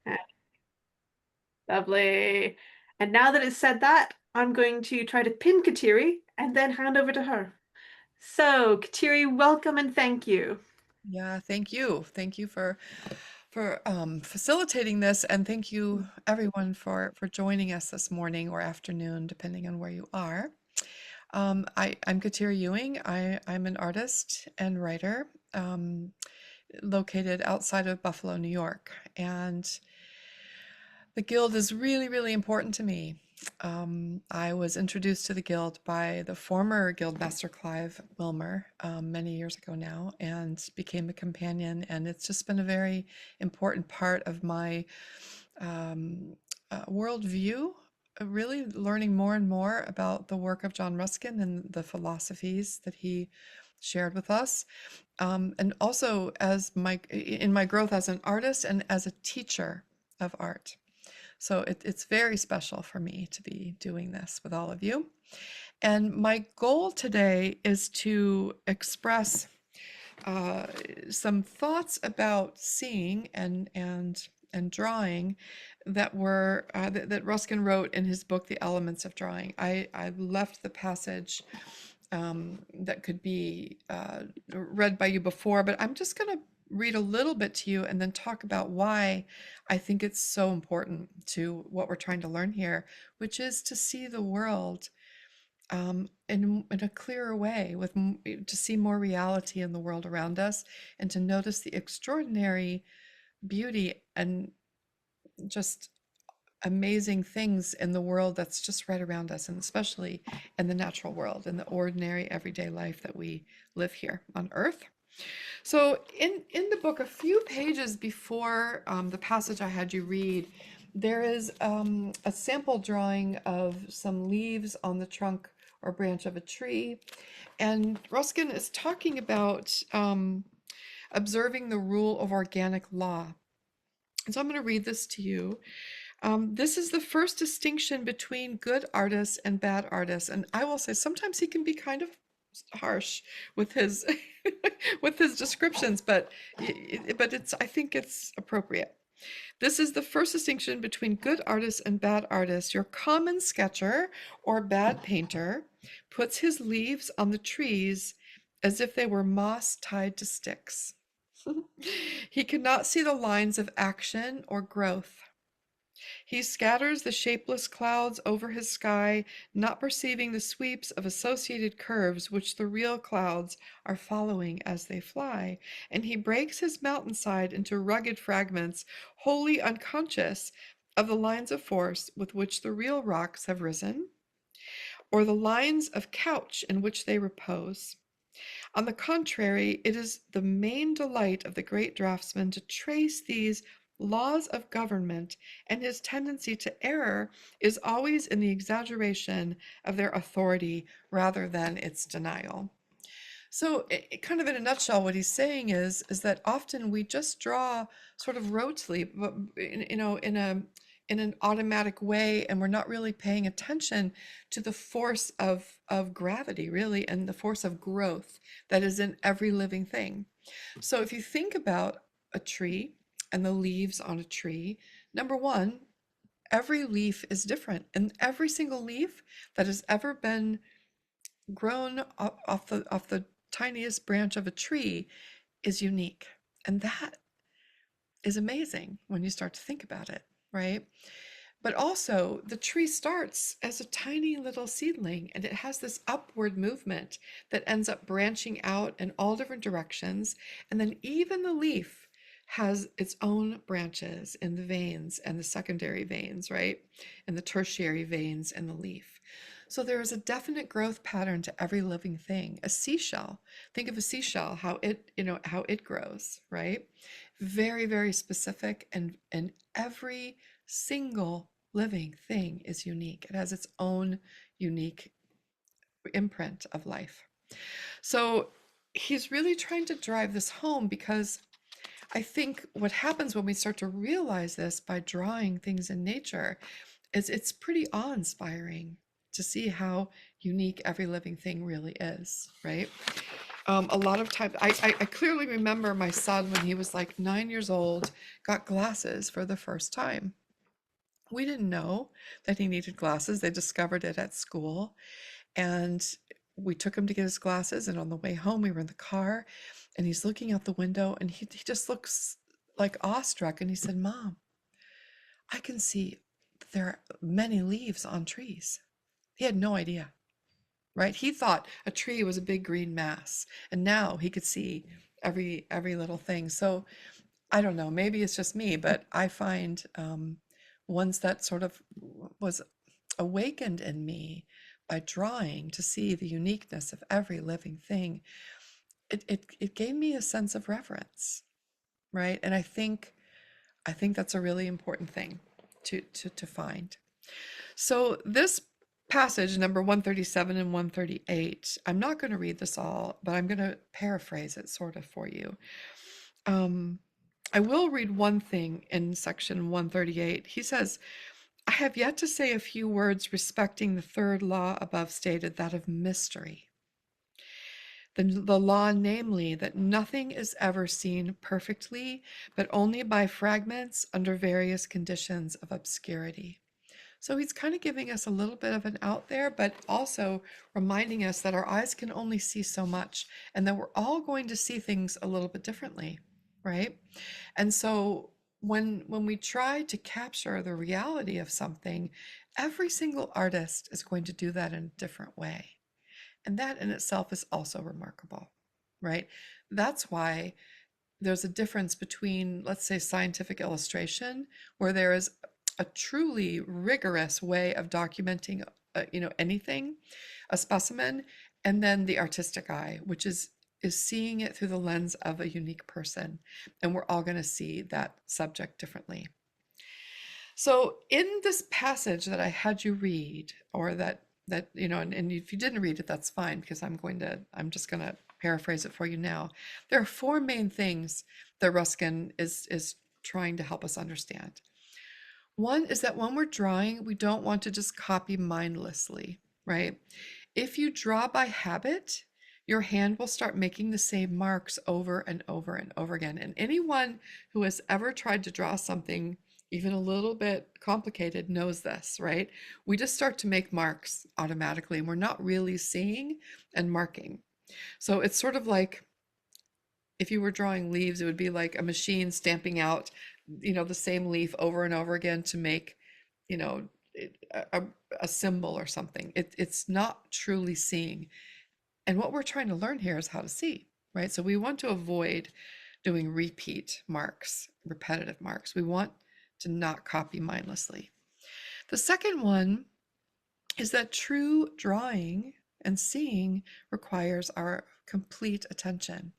Uh, Lovely. And now that it's said that, I'm going to try to pin Kateri and then hand over to her. So, Kateri, welcome and thank you. Yeah, thank you. Thank you for facilitating this, and thank you everyone for joining us this morning or afternoon, depending on where you are. I'm Kateri Ewing. I'm an artist and writer located outside of Buffalo, New York, and the Guild is really, really important to me. I was introduced to the Guild by the former Guildmaster Clive Wilmer many years ago now, and became a companion. And it's just been a very important part of my worldview, really learning more and more about the work of John Ruskin and the philosophies that he shared with us. And also as in my growth as an artist and as a teacher of art. So it's very special for me to be doing this with all of you. And my goal today is to express uh, some thoughts about seeing and drawing that Ruskin wrote in his book, The Elements of Drawing. I left the passage that could be read by you before, but I'm just going to read a little bit to you and then talk about why I think it's so important to what we're trying to learn here, which is to see the world in a clearer way, to see more reality in the world around us, and to notice the extraordinary beauty and just amazing things in the world that's just right around us, and especially in the natural world, in the ordinary everyday life that we live here on Earth. So in the book, a few pages before the passage I had you read, there is a sample drawing of some leaves on the trunk or branch of a tree. And Ruskin is talking about observing the rule of organic law. And so I'm going to read this to you. This is the first distinction between good artists and bad artists. And I will say sometimes he can be kind of harsh with his with his descriptions, but it's I think it's appropriate. This is the first distinction between good artists and bad artists. Your common sketcher or bad painter puts his leaves on the trees as if they were moss tied to sticks. He cannot see the lines of action or growth. He scatters the shapeless clouds over his sky, not perceiving the sweeps of associated curves which the real clouds are following as they fly, and he breaks his mountainside into rugged fragments, wholly unconscious of the lines of force with which the real rocks have risen, or the lines of couch in which they repose. On the contrary, it is the main delight of the great draftsman to trace these laws of government, and his tendency to error is always in the exaggeration of their authority rather than its denial. So, kind of in a nutshell, what he's saying is that often we just draw sort of rotely, but in an automatic way, and we're not really paying attention to the force of gravity, really, and the force of growth that is in every living thing. So, if you think about a tree and the leaves on a tree, number one, every leaf is different, and every single leaf that has ever been grown off the tiniest branch of a tree is unique. And that is amazing when you start to think about it, right? But also, the tree starts as a tiny little seedling, and it has this upward movement that ends up branching out in all different directions. And then even the leaf has its own branches in the veins and the secondary veins, right? And the tertiary veins in the leaf. So there is a definite growth pattern to every living thing. A seashell, think of a seashell, how it grows, right? Very, very specific, and every single living thing is unique. It has its own unique imprint of life. So he's really trying to drive this home, because I think what happens when we start to realize this by drawing things in nature is it's pretty awe-inspiring to see how unique every living thing really is, right? A lot of times, I clearly remember my son when he was like 9 years old, got glasses for the first time. We didn't know that he needed glasses. They discovered it at school, and we took him to get his glasses. And on the way home, we were in the car, and he's looking out the window, and he just looks like awestruck. And he said, "Mom, I can see there are many leaves on trees." He had no idea, right? He thought a tree was a big green mass, and now he could see every little thing. So I don't know, maybe it's just me, but I find ones that sort of was awakened in me by drawing to see the uniqueness of every living thing. It gave me a sense of reverence, right? And I think that's a really important thing to find. So this passage, number 137 and 138, I'm not going to read this all, but I'm going to paraphrase it sort of for you. I will read one thing in section 138. He says, "I have yet to say a few words respecting the third law above stated, that of mystery. The law, namely, that nothing is ever seen perfectly, but only by fragments under various conditions of obscurity." So he's kind of giving us a little bit of an out there, but also reminding us that our eyes can only see so much, and that we're all going to see things a little bit differently, right? And so when we try to capture the reality of something, every single artist is going to do that in a different way. And that in itself is also remarkable, right? That's why there's a difference between, let's say, scientific illustration, where there is a truly rigorous way of documenting, anything, a specimen, and then the artistic eye, which is seeing it through the lens of a unique person, and we're all going to see that subject differently. So in this passage that I had you read, or that and if you didn't read it, that's fine, because I'm just going to paraphrase it for you now. There are four main things that Ruskin is trying to help us understand. One is that when we're drawing, we don't want to just copy mindlessly, right? If you draw by habit, your hand will start making the same marks over and over and over again. And anyone who has ever tried to draw something even a little bit complicated knows this, right? We just start to make marks automatically, and we're not really seeing and marking. So it's sort of like, if you were drawing leaves, it would be like a machine stamping out, the same leaf over and over again to make, you know, a, a symbol or something. It's not truly seeing. And what we're trying to learn here is how to see, right? So we want to avoid doing repeat marks, repetitive marks. We want to not copy mindlessly. The second one is that true drawing and seeing requires our complete attention.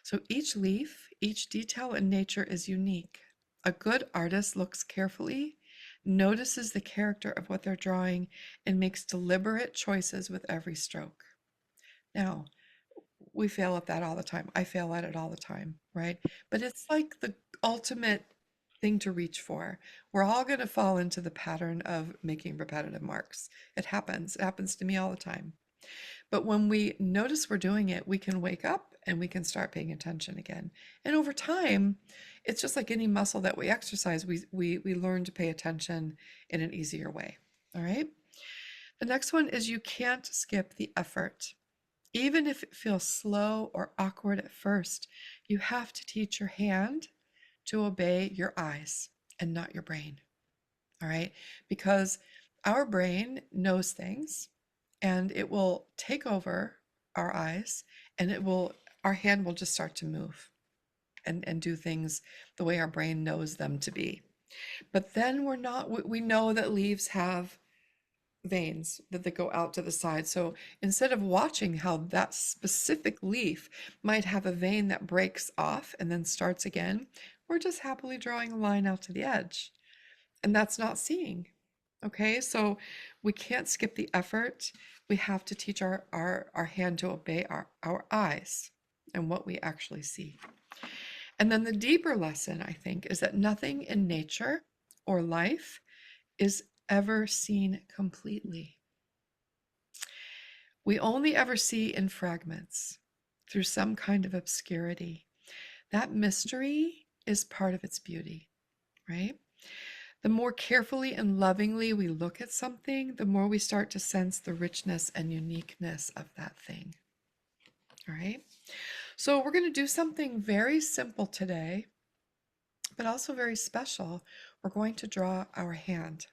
So each leaf, each detail in nature is unique. A good artist looks carefully, notices the character of what they're drawing, and makes deliberate choices with every stroke. Now, we fail at that all the time. I fail at it all the time, right? But it's like the ultimate thing to reach for. We're all going to fall into the pattern of making repetitive marks. It happens. It happens to me all the time. But when we notice we're doing it, we can wake up and we can start paying attention again. And over time, it's just like any muscle that we exercise, we learn to pay attention in an easier way. All right. The next one is, you can't skip the effort. Even if it feels slow or awkward at first, you have to teach your hand to obey your eyes and not your brain. All right. Because our brain knows things, and it will take over our eyes, and our hand will just start to move and do things the way our brain knows them to be. But then we know that leaves have veins that they go out to the side. So instead of watching how that specific leaf might have a vein that breaks off and then starts again, we're just happily drawing a line out to the edge. And that's not seeing. Okay, so we can't skip the effort. We have to teach our hand to obey our eyes and what we actually see. And then the deeper lesson, I think, is that nothing in nature or life is ever seen completely. We only ever see in fragments. through some kind of obscurity. That mystery is part of its beauty, right? The more carefully and lovingly we look at something, the more we start to sense the richness and uniqueness of that thing. All right. So we're going to do something very simple today, but also very special. We're going to draw our hand.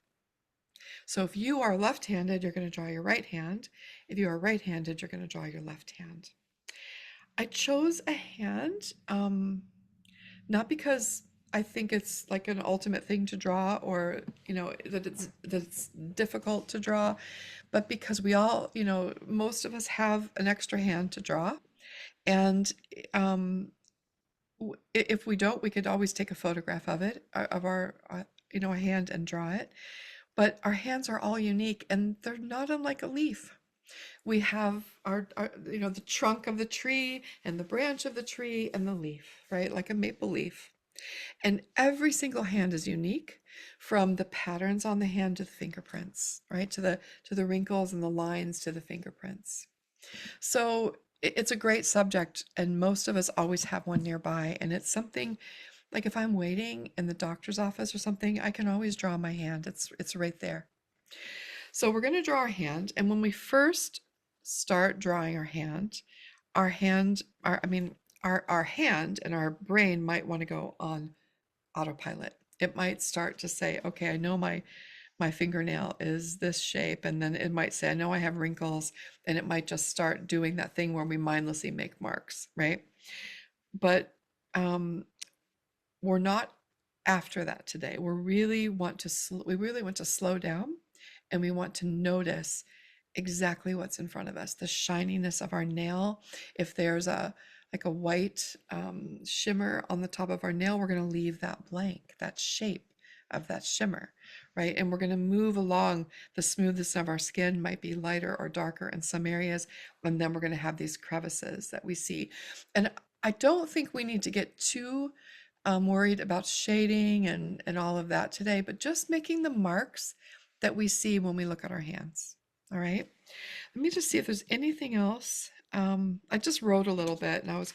So if you are left-handed, you're going to draw your right hand. If you are right-handed, you're going to draw your left hand. I chose a hand, not because I think it's like an ultimate thing to draw, or that it's difficult to draw, but because we all, most of us have an extra hand to draw. And if we don't, we could always take a photograph of it, of our a hand, and draw it. But our hands are all unique, and they're not unlike a leaf. We have our the trunk of the tree, and the branch of the tree, and the leaf, right? Like a maple leaf. And every single hand is unique, from the patterns on the hand to the fingerprints, right? To the wrinkles and the lines to the fingerprints. So it's a great subject, and most of us always have one nearby. And it's something like, if I'm waiting in the doctor's office or something, I can always draw my hand. It's right there. So we're going to draw our hand, and when we first start drawing our hand, our hand and our brain might want to go on autopilot. It might start to say, okay, I know my fingernail is this shape, and then it might say, I know I have wrinkles, and it might just start doing that thing where we mindlessly make marks, right? But we're not after that today. We really want to slow down, and we want to notice exactly what's in front of us, the shininess of our nail. If there's a white shimmer on the top of our nail, we're going to leave that blank, that shape of that shimmer, right? And we're going to move along. The smoothness of our skin might be lighter or darker in some areas, and then we're going to have these crevices that we see. And I don't think we need to get too worried about shading and all of that today, but just making the marks that we see when we look at our hands. All right. Let me just see if there's anything else. I just wrote a little bit, and I was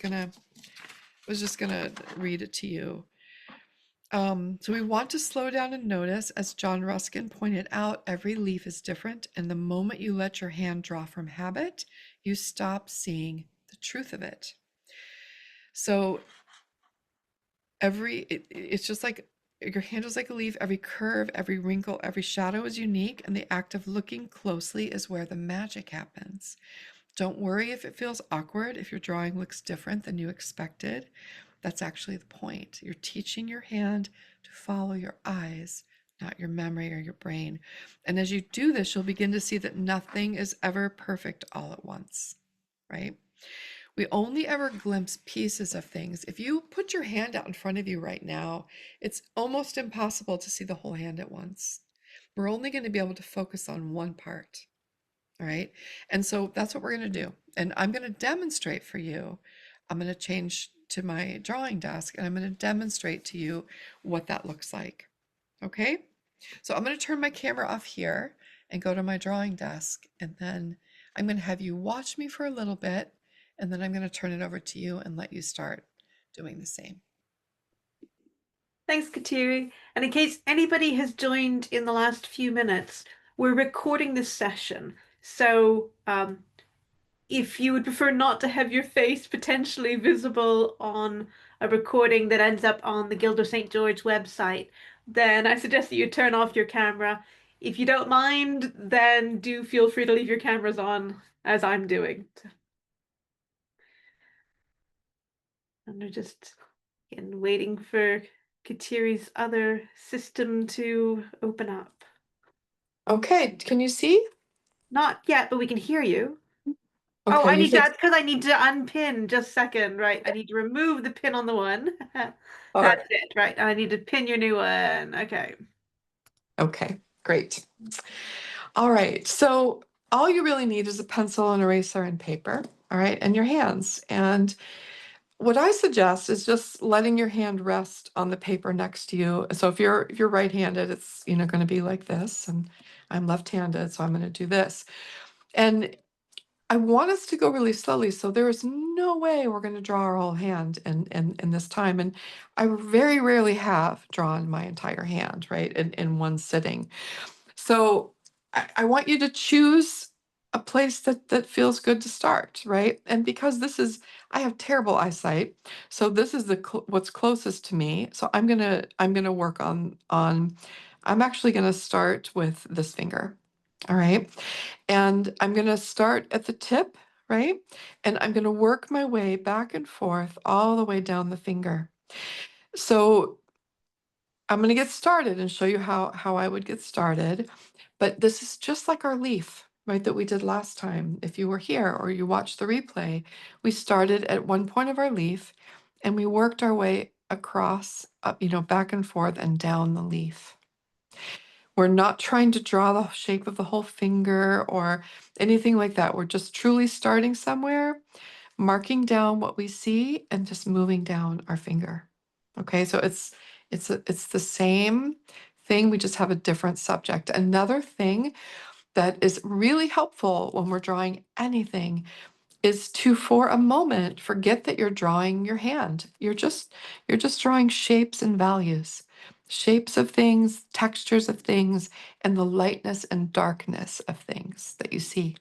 just gonna read it to you. So we want to slow down and notice. As John Ruskin pointed out, every leaf is different, and the moment you let your hand draw from habit, you stop seeing the truth of it. So it's just like your hand is like a leaf. Every curve, every wrinkle, every shadow is unique, and the act of looking closely is where the magic happens. Don't worry if it feels awkward, if your drawing looks different than you expected. That's actually the point. You're teaching your hand to follow your eyes, not your memory or your brain. And as you do this, you'll begin to see that nothing is ever perfect all at once, right? We only ever glimpse pieces of things. If you put your hand out in front of you right now, it's almost impossible to see the whole hand at once. We're only going to be able to focus on one part. All right. And so that's what we're going to do. And I'm going to demonstrate for you. I'm going to change to my drawing desk, and I'm going to demonstrate to you what that looks like. Okay. So I'm going to turn my camera off here and go to my drawing desk. And then I'm going to have you watch me for a little bit. And then I'm going to turn it over to you and let you start doing the same. Thanks, Kateri. And in case anybody has joined in the last few minutes, we're recording this session. So if you would prefer not to have your face potentially visible on a recording that ends up on the Guild of St. George website, then I suggest that you turn off your camera. If you don't mind, then do feel free to leave your cameras on, as I'm doing. And we're just again waiting for Kateri's other system to open up. Okay, can you see? Not yet, but we can hear you. Oh, Okay, you think, that's because I need to unpin. Just a second, right? I need to remove the pin on the one. all That's right. it, right? I need to pin your new one. Okay. Okay, great. All right, so all you really need is a pencil, an eraser, and paper, all right, and your hands. And what I suggest is just letting your hand rest on the paper next to you. So if you're right-handed, it's going to be like this, and I'm left-handed, so I'm going to do this. And I want us to go really slowly, so there is no way we're going to draw our whole hand in this time. And I very rarely have drawn my entire hand, right, in one sitting. So I want you to choose a place that feels good to start, right? And because I have terrible eyesight, so this is what's closest to me. So I'm gonna work on. I'm actually gonna start with this finger, all right? And I'm gonna start at the tip, right? And I'm gonna work my way back and forth all the way down the finger. So I'm going to get started and show you how I would get started. But this is just like our leaf, right, that we did last time. If you were here or you watched the replay, we started at one point of our leaf and we worked our way across, up, back and forth and down the leaf. We're not trying to draw the shape of the whole finger or anything like that. We're just truly starting somewhere, marking down what we see and just moving down our finger. Okay, so it's the same thing, we just have a different subject. Another thing that is really helpful when we're drawing anything is to, for a moment, forget that you're drawing your hand. You're just drawing shapes and values, shapes of things, textures of things, and the lightness and darkness of things that you see.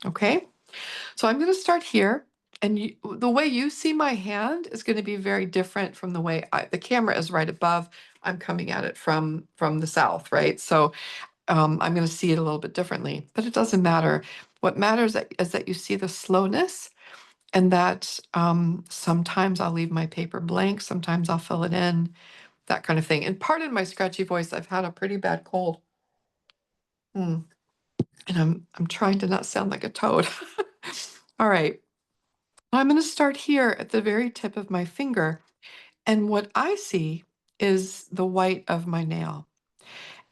Okay? So I'm going to start here. And the way you see my hand is going to be very different from the way the camera is right above. I'm coming at it from the south, right? So I'm going to see it a little bit differently, but it doesn't matter. What matters is that you see the slowness and that sometimes I'll leave my paper blank, sometimes I'll fill it in, that kind of thing. And pardon my scratchy voice, I've had a pretty bad cold. Hmm. And I'm trying to not sound like a toad. All right. I'm going to start here at the very tip of my finger. And what I see is the white of my nail.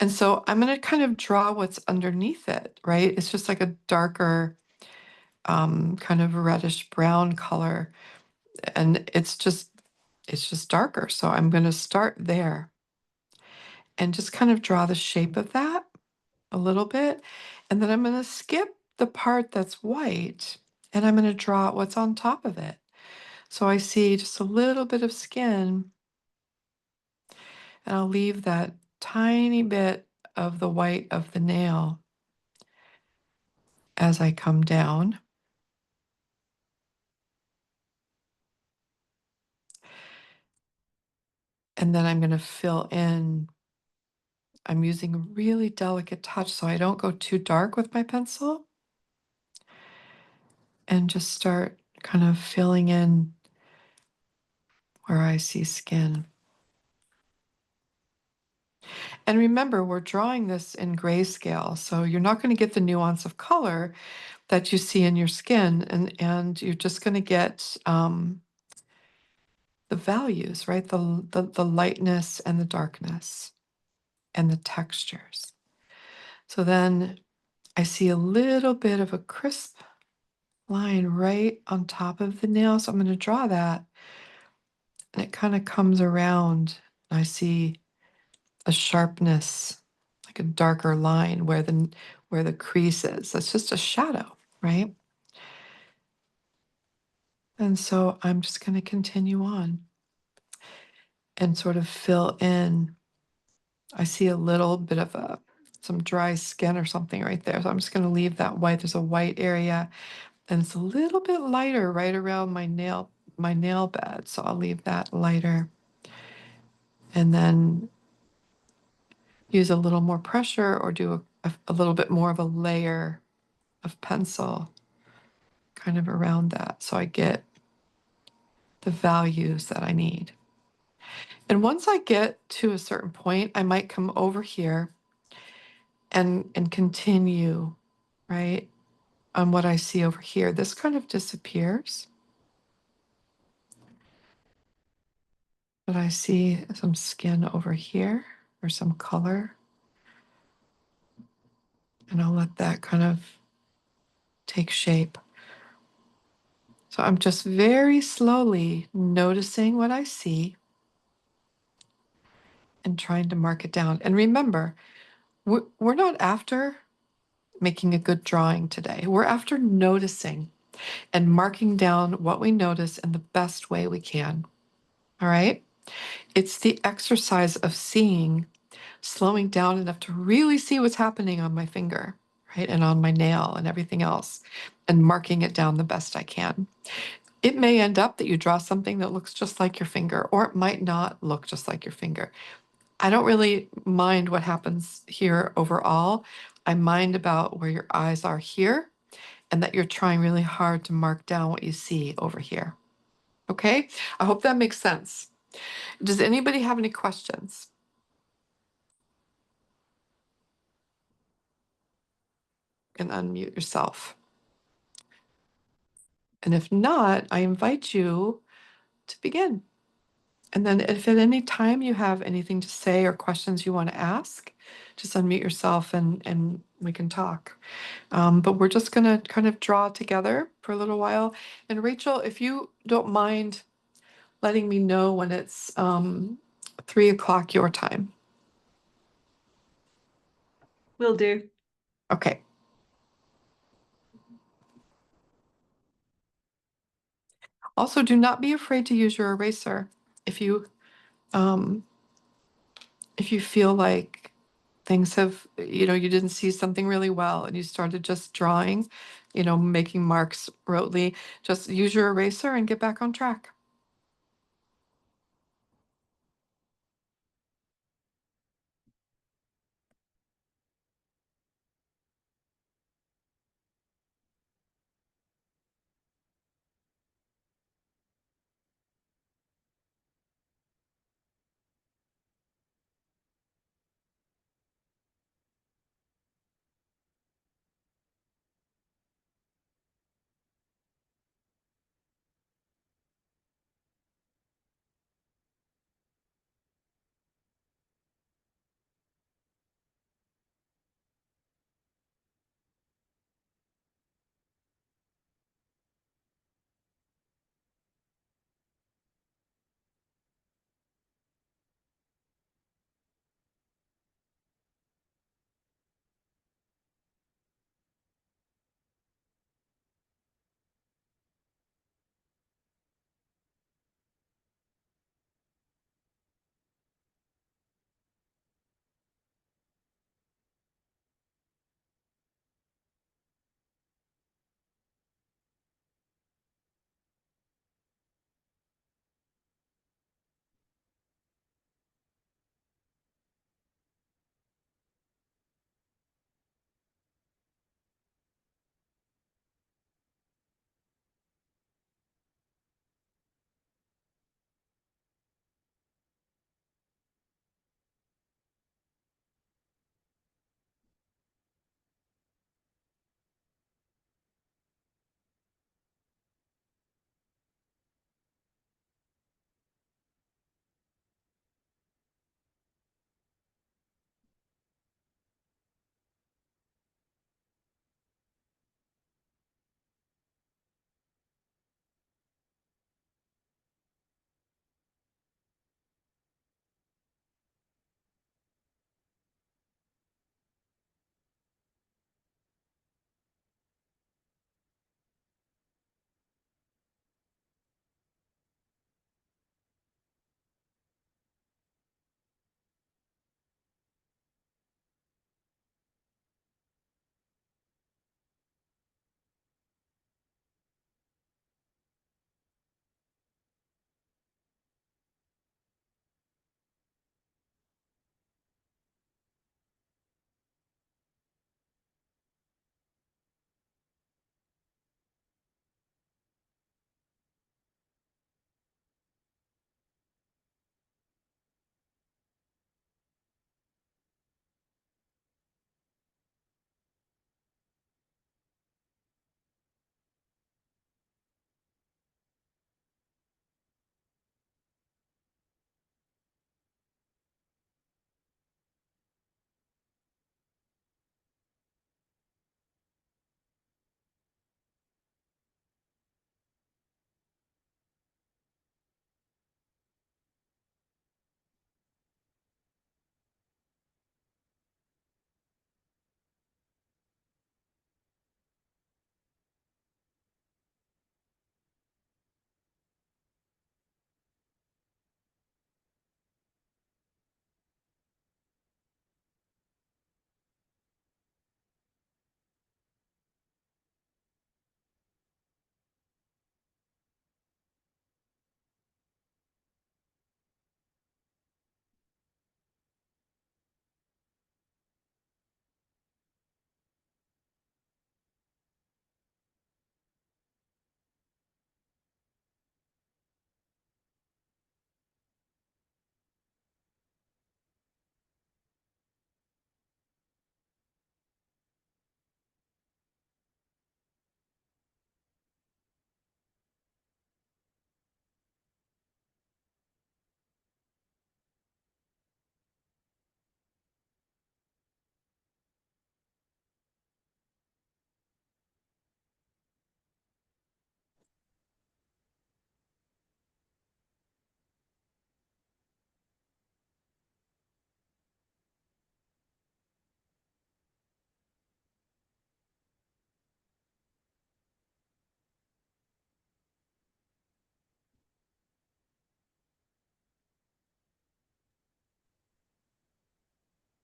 And so I'm going to kind of draw what's underneath it, right? It's just like a darker, kind of reddish brown color. And it's just darker. So I'm going to start there and just kind of draw the shape of that a little bit. And then I'm going to skip the part that's white and I'm going to draw what's on top of it. So I see just a little bit of skin and I'll leave that tiny bit of the white of the nail as I come down. And then I'm going to fill in. I'm using a really delicate touch so I don't go too dark with my pencil and just start kind of filling in where I see skin. And remember, we're drawing this in grayscale, so you're not going to get the nuance of color that you see in your skin, and you're just going to get the values, right? The lightness and the darkness and the textures. So then I see a little bit of a crisp line right on top of the nail. So I'm going to draw that and it kind of comes around. I see a sharpness, like a darker line where the crease is. That's just a shadow, right? And so I'm just going to continue on and sort of fill in. I see a little bit of some dry skin or something right there. So I'm just going to leave that white. There's a white area and it's a little bit lighter right around my nail bed. So I'll leave that lighter and then use a little more pressure or do a little bit more of a layer of pencil kind of around that so I get the values that I need. And once I get to a certain point, I might come over here and continue, right, on what I see over here. This kind of disappears, but I see some skin over here or some color, and I'll let that kind of take shape. So I'm just very slowly noticing what I see and trying to mark it down. And remember, we're not after making a good drawing today. We're after noticing and marking down what we notice in the best way we can. All right? It's the exercise of seeing, slowing down enough to really see what's happening on my finger, right? And on my nail and everything else, and marking it down the best I can. It may end up that you draw something that looks just like your finger, or it might not look just like your finger. I don't really mind what happens here overall. I mind about where your eyes are here and that you're trying really hard to mark down what you see over here. Okay? I hope that makes sense. Does anybody have any questions? And unmute yourself. And if not, I invite you to begin. And then if at any time you have anything to say or questions you want to ask, just unmute yourself and we can talk. But we're just going to kind of draw together for a little while. And Rachel, if you don't mind letting me know when it's 3 o'clock your time. Will do. Okay. Also, do not be afraid to use your eraser if you um, feel like things have, you didn't see something really well and you started just drawing, making marks rotely, just use your eraser and get back on track.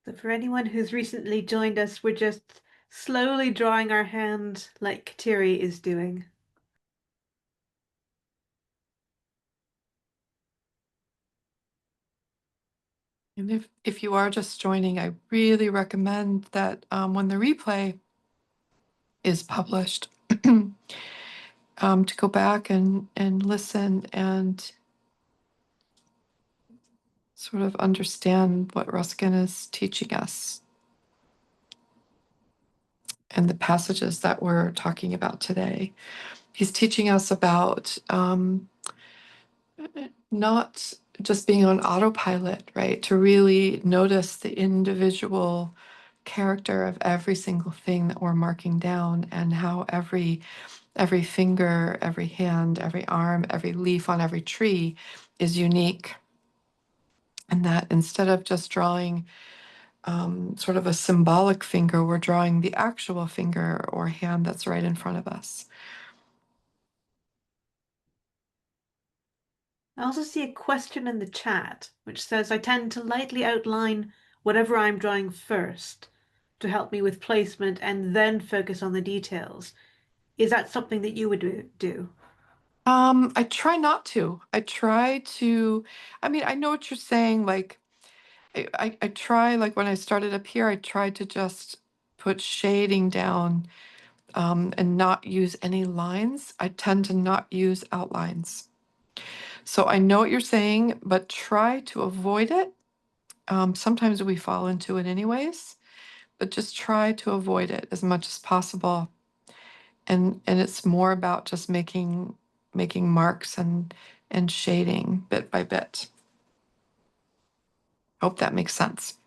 So for anyone who's recently joined us, we're just slowly drawing our hand like Kateri is doing. And if you are just joining, I really recommend that when the replay is published, to go back and listen and sort of understand what Ruskin is teaching us and the passages that we're talking about today. He's teaching us about not just being on autopilot, right? To really notice the individual character of every single thing that we're marking down and how every finger, every hand, every arm, every leaf on every tree is unique. And that instead of just drawing sort of a symbolic finger, we're drawing the actual finger or hand that's right in front of us. I also see a question in the chat which says, I tend to lightly outline whatever I'm drawing first to help me with placement and then focus on the details. Is that something that you would do? I try not to. I mean, I know what you're saying. Like, I try, like when I started up here, I tried to just put shading down and not use any lines. I tend to not use outlines. So I know what you're saying, but try to avoid it. Sometimes we fall into it anyways, but just try to avoid it as much as possible. And it's more about just making marks and shading bit by bit. Hope that makes sense.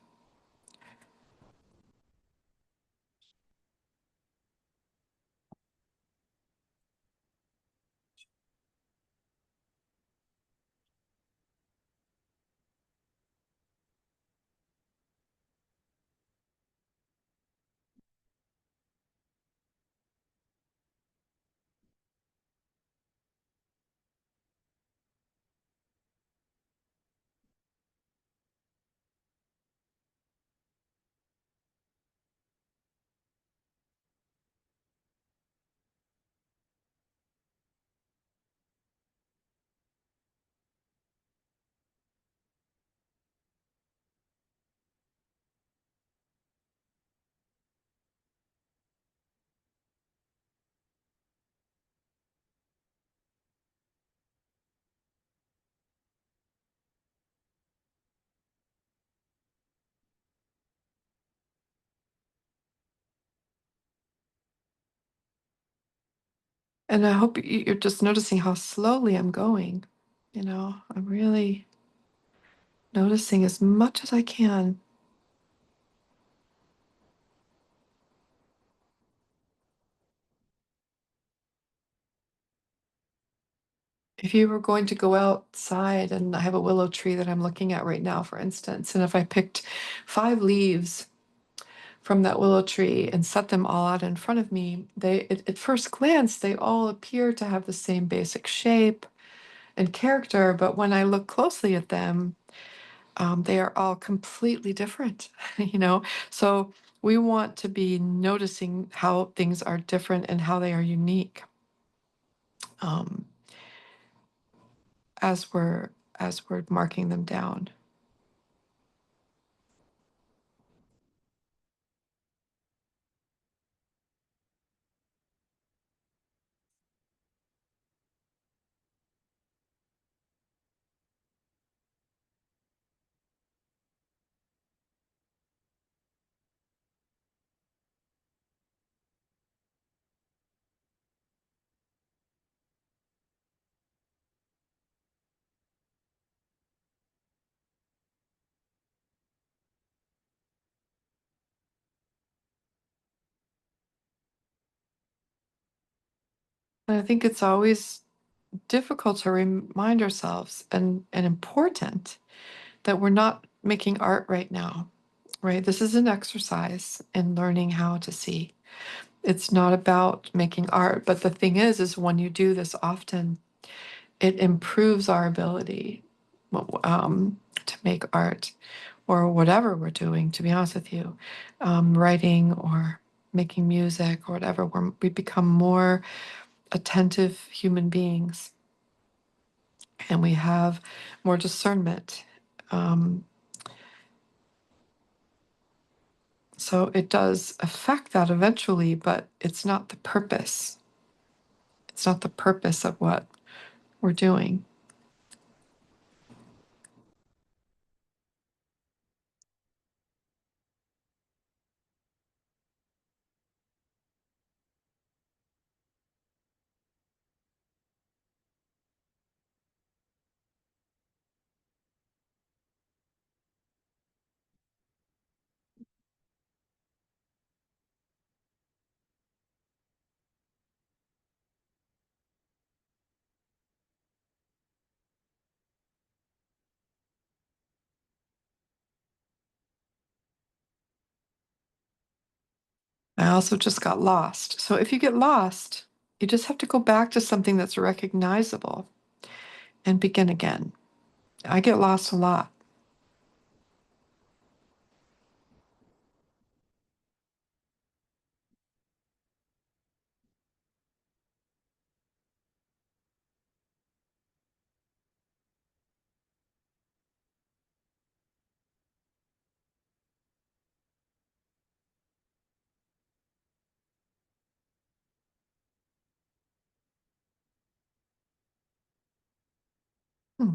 And I hope you're just noticing how slowly I'm going. I'm really noticing as much as I can. If you were going to go outside, and I have a willow tree that I'm looking at right now, for instance, and if I picked 5 leaves from that willow tree and set them all out in front of me, at first glance, they all appear to have the same basic shape and character, but when I look closely at them, they are all completely different, you know? So we want to be noticing how things are different and how they are unique, um, as we're marking them down. And I think it's always difficult to remind ourselves and important that we're not making art right now, right? This is an exercise in learning how to see. It's not about making art, but the thing is when you do this often, it improves our ability to make art. or whatever we're doing, to be honest with you, writing or making music or whatever, we become more attentive human beings and we have more discernment. Um, so it does affect that eventually, but it's not the purpose. It's not the purpose of what we're doing. I also just got lost. So if you get lost, you just have to go back to something that's recognizable and begin again. I get lost a lot. Hmm.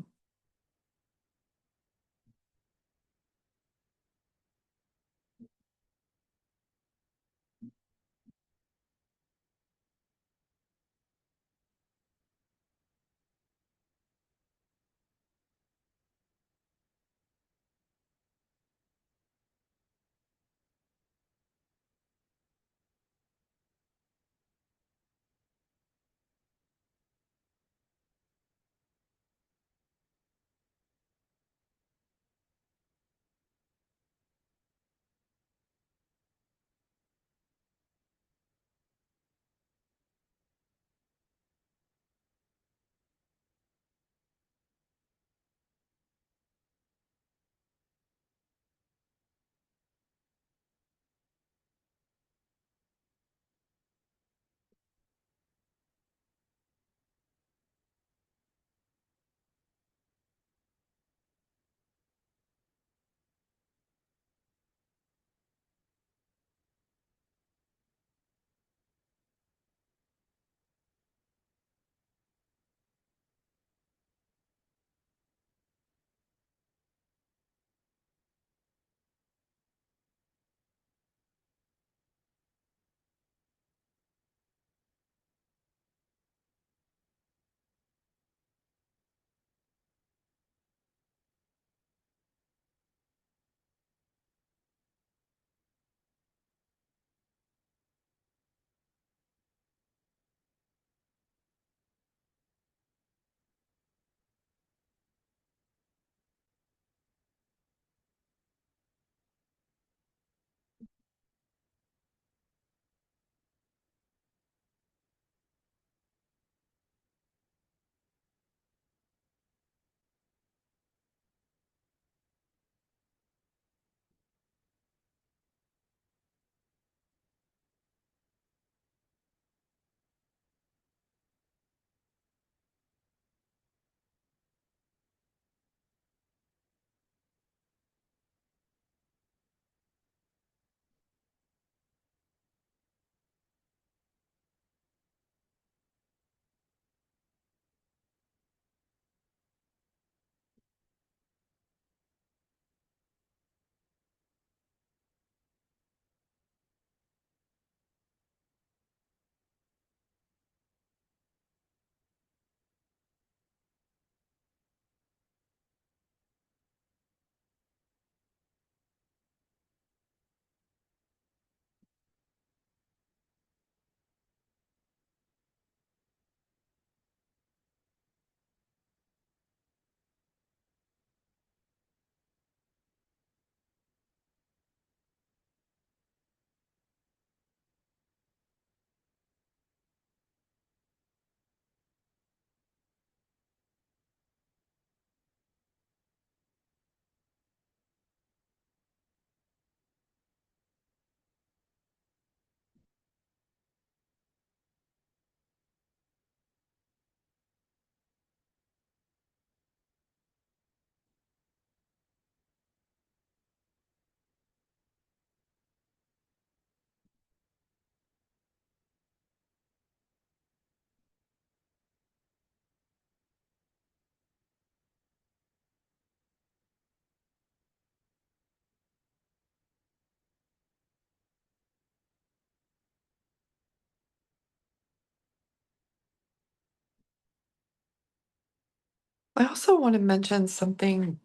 I also want to mention something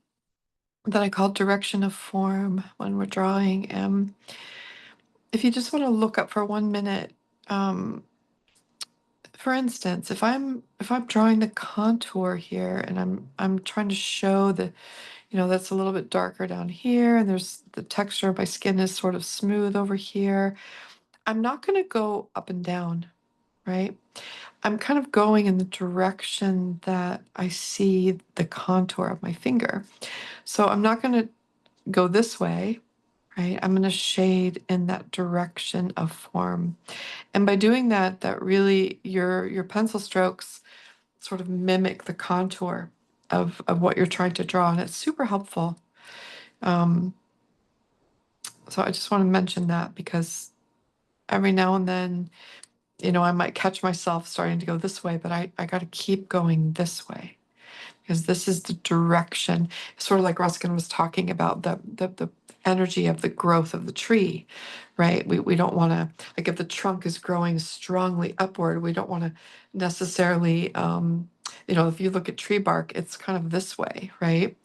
that I call direction of form when we're drawing. If you just want to look up for 1 minute, um, for instance, if I'm drawing the contour here and I'm trying to show the, that's a little bit darker down here, and there's the texture of my skin is sort of smooth over here. I'm not going to go up and down, right? I'm kind of going in the direction that I see the contour of my finger. So I'm not going to go this way, right? I'm going to shade in that direction of form. And by doing that, that really your pencil strokes sort of mimic the contour of what you're trying to draw, and it's super helpful. Um, so I just want to mention that because every now and then, I might catch myself starting to go this way, but I got to keep going this way because this is the direction, sort of like Ruskin was talking about the energy of the growth of the tree, right? We don't want to, like if the trunk is growing strongly upward, we don't want to necessarily, if you look at tree bark, it's kind of this way, right?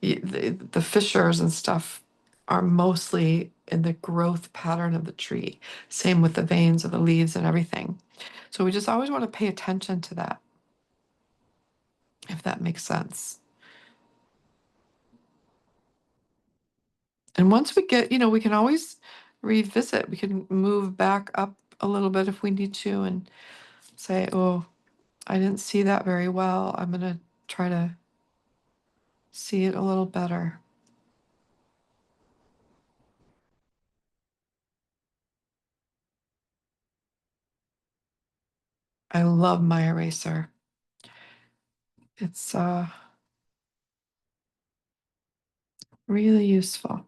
The fissures and stuff are mostly in the growth pattern of the tree. Same with the veins of the leaves and everything. So we just always want to pay attention to that, if that makes sense. And once we get, we can always revisit. We can move back up a little bit if we need to and say, oh, I didn't see that very well. I'm going to try to see it a little better. I love my eraser. It's really useful.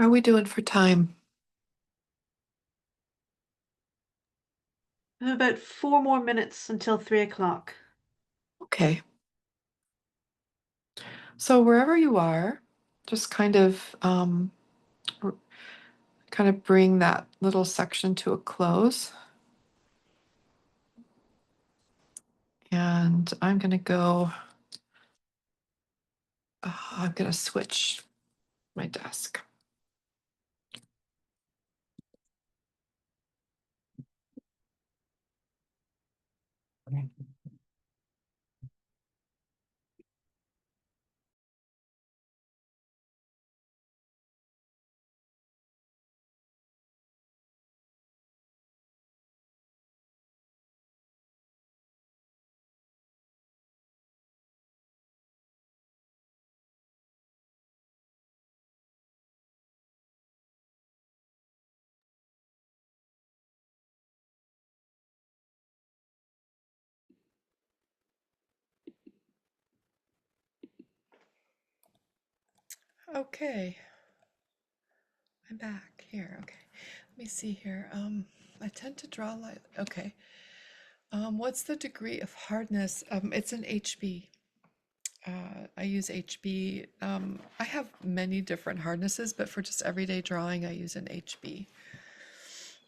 How are we doing for time? I have about 4 more minutes until 3 o'clock. Okay. So wherever you are, just kind of bring that little section to a close. And I'm going to switch my desk. Okay, I'm back here. Okay, let me see here. I tend to draw light. Okay. What's the degree of hardness? It's an HB. I use HB. I have many different hardnesses, but for just everyday drawing, I use an HB.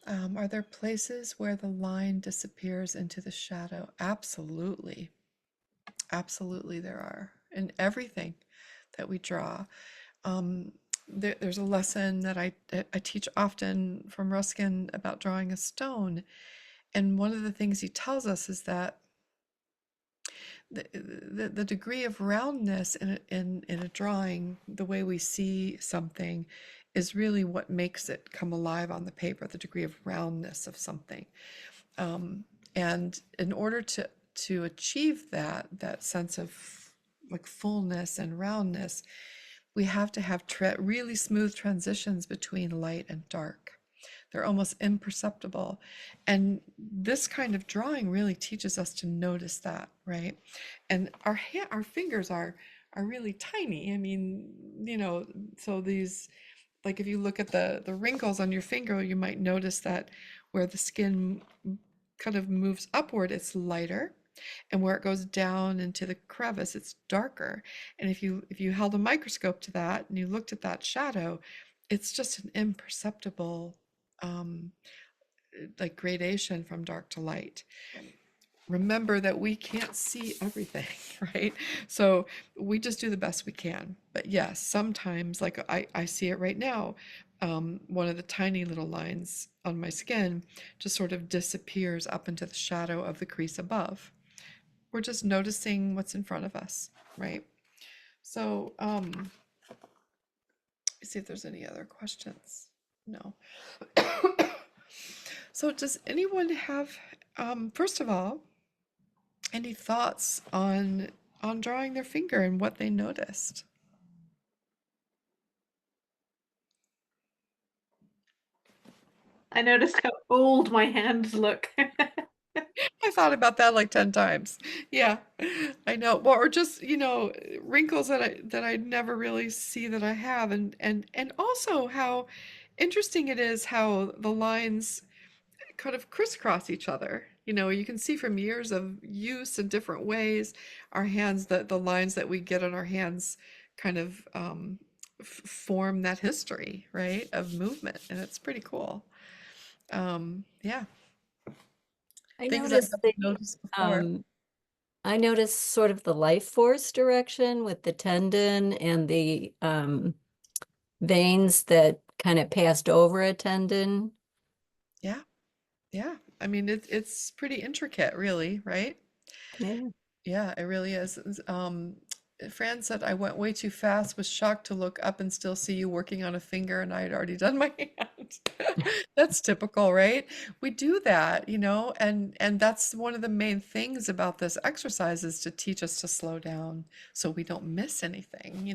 Are there places where the line disappears into the shadow? Absolutely. Absolutely, there are. In everything that we draw. Um, there's a lesson that I teach often from Ruskin about drawing a stone. And one of the things he tells us is that the degree of roundness in a drawing, the way we see something, is really what makes it come alive on the paper, the degree of roundness of something. Um, and in order to achieve that sense of like fullness and roundness, we have to have really smooth transitions between light and dark. They're almost imperceptible. And this kind of drawing really teaches us to notice that, right? And our fingers are really tiny. I mean, so these, like if you look at the wrinkles on your finger, you might notice that where the skin kind of moves upward, it's lighter, and where it goes down into the crevice, it's darker. And if you held a microscope to that and you looked at that shadow, it's just an imperceptible um, like gradation from dark to light. Remember that we can't see everything, right? So we just do the best we can. But yes, sometimes, like I see it right now, one of the tiny little lines on my skin just sort of disappears up into the shadow of the crease above. We're just noticing what's in front of us, right? So, let's see if there's any other questions. No. So does anyone have, first of all, any thoughts on drawing their finger and what they noticed? I noticed how old my hands look. I thought about that like 10 times. Yeah, I know. Well, or just, wrinkles that I never really see that I have, and also how interesting it is how the lines kind of crisscross each other. You can see from years of use in different ways, our hands, the lines that we get on our hands kind of form that history, right, of movement, and it's pretty cool. Yeah, I things I noticed haven't noticed before. um, I noticed sort of the life force direction with the tendon and the veins that kind of passed over a tendon. Yeah, yeah. I mean, it's pretty intricate, really, right? Yeah. Yeah, it really is. Fran said I went way too fast, was shocked to look up and still see you working on a finger, and I had already done my hand. That's typical, right? We do that, and that's one of the main things about this exercise is to teach us to slow down so we don't miss anything.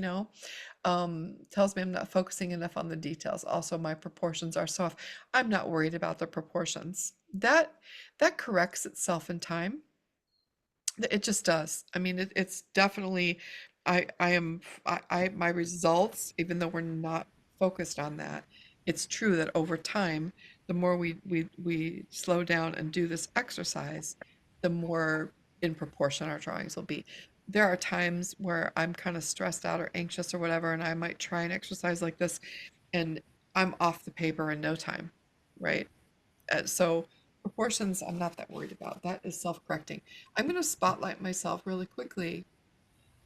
Tells me I'm not focusing enough on the details. Also, my proportions are so off. I'm not worried about the proportions. That corrects itself in time. It just does. I mean, it's definitely, I am, I, my results, even though we're not focused on that. It's true that over time, the more we slow down and do this exercise, the more in proportion our drawings will be. There are times where I'm kind of stressed out or anxious or whatever, and I might try an exercise like this, and I'm off the paper in no time, right? So proportions, I'm not that worried about. That is self-correcting. I'm going to spotlight myself really quickly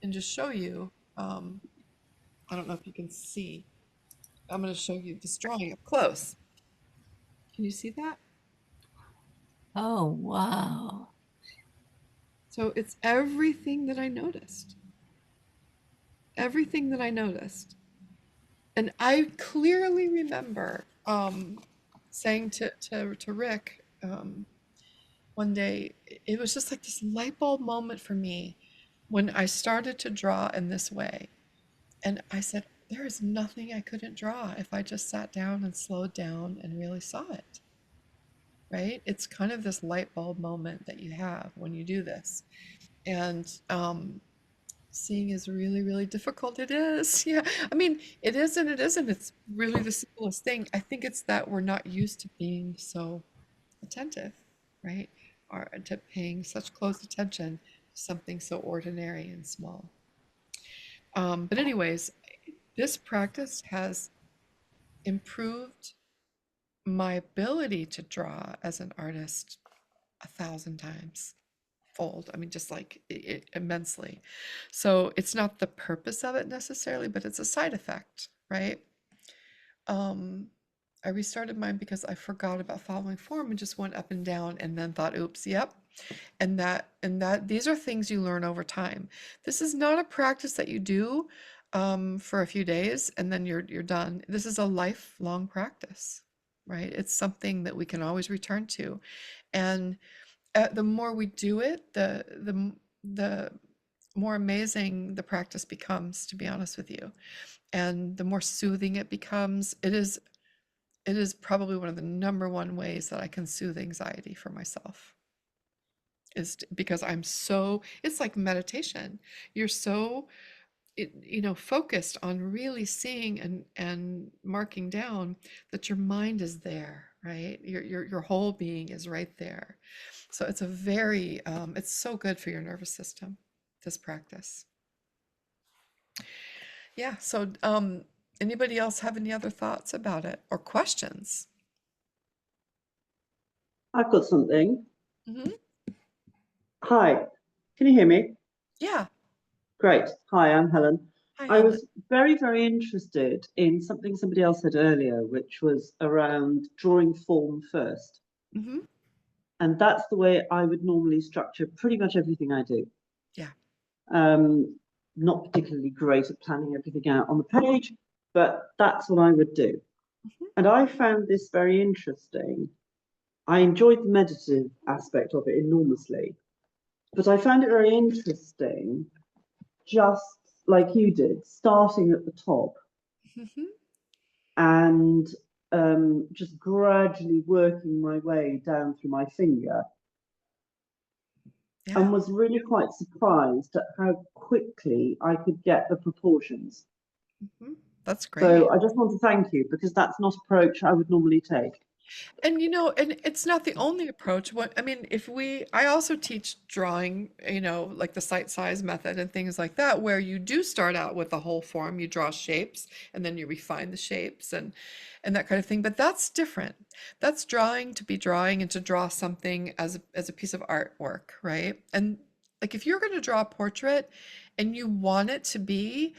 and just show you. I don't know if you can see. I'm going to show you this drawing up close. Can you see that? Oh, wow. So it's everything that I noticed. Everything that I noticed. And I clearly remember saying to Rick one day, it was just like this light bulb moment for me when I started to draw in this way. And I said, there is nothing I couldn't draw if I just sat down and slowed down and really saw it. Right? It's kind of this light bulb moment that you have when you do this. And seeing is really, really difficult. It is. Yeah. I mean, it is and it isn't. It's really the simplest thing. I think it's that we're not used to being so attentive, right? Or to paying such close attention to something so ordinary and small. But anyways, this practice has improved my ability to draw as an artist 1,000 times fold. I mean, just like immensely. So it's not the purpose of it necessarily, but it's a side effect, right? I restarted mine because I forgot about following form and just went up and down and then thought, oops, yep. And that these are things you learn over time. This is not a practice that you do for a few days and then you're done. This is a lifelong practice, right? It's something that we can always return to. And the more we do it, the more amazing the practice becomes, to be honest with you. And the more soothing it becomes, it is probably one of the number one ways that I can soothe anxiety for myself. Because I'm so, it's like meditation. You're so focused on really seeing and marking down that your mind is there, right? Your whole being is right there. So it's a very it's so good for your nervous system, this practice. Yeah. So anybody else have any other thoughts about it or questions? I've got something. Hmm. Hi, can you hear me? Yeah. Great. Hi, I'm Helen. Hi, I Helen. was very, very interested in something somebody else said earlier, which was around drawing form first. Hmm. And that's the way I would normally structure pretty much everything I do. Yeah. Not particularly great at planning everything out on the page, but that's what I would do. Hmm. And I found this very interesting. I enjoyed the meditative aspect of it enormously, but I found it very interesting, just like you did, starting at the top Hmm. and just gradually working my way down through my finger, Yeah. and was really quite surprised at how quickly I could get the proportions. Hmm. That's great. So I just want to thank you, because that's not an approach I would normally take. And and it's not the only approach. I mean, I also teach drawing, like the sight size method and things like that, where you do start out with the whole form, you draw shapes and then you refine the shapes and that kind of thing. But that's different. That's drawing to be drawing and to draw something as a piece of artwork, right? And like if you're going to draw a portrait and you want it to be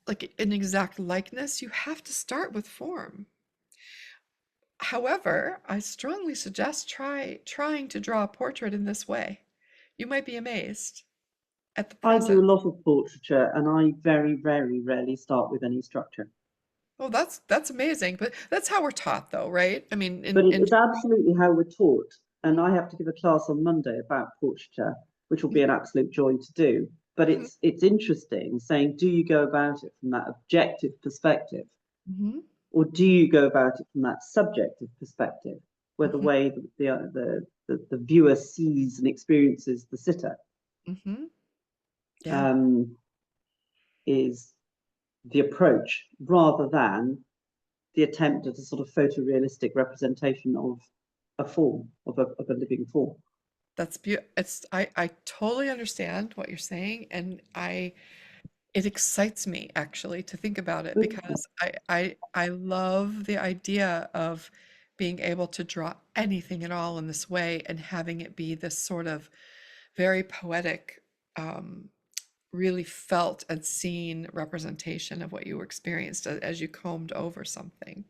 like an exact likeness, you have to start with form. However, I strongly suggest trying to draw a portrait in this way. You might be amazed at the I do present. a lot of portraiture, and I very, very rarely start with any structure. Oh, that's amazing. But that's how we're taught, though, right? I mean, But it's absolutely how we're taught. And I have to give a class on Monday about portraiture, which will be an absolute joy to do. But Mhm, it's interesting saying, do you go about it from that objective perspective, mhm, or do you go about it from that subjective perspective, where the mhm, way the viewer sees and experiences the sitter mhm. Yeah. um, is the approach, rather than the attempt at a sort of photorealistic representation of a form, of a living form. That's beautiful. I totally understand what you're saying, and it excites me actually to think about it, because I love the idea of being able to draw anything at all in this way and having it be this sort of very poetic, really felt and seen representation of what you experienced as you combed over something,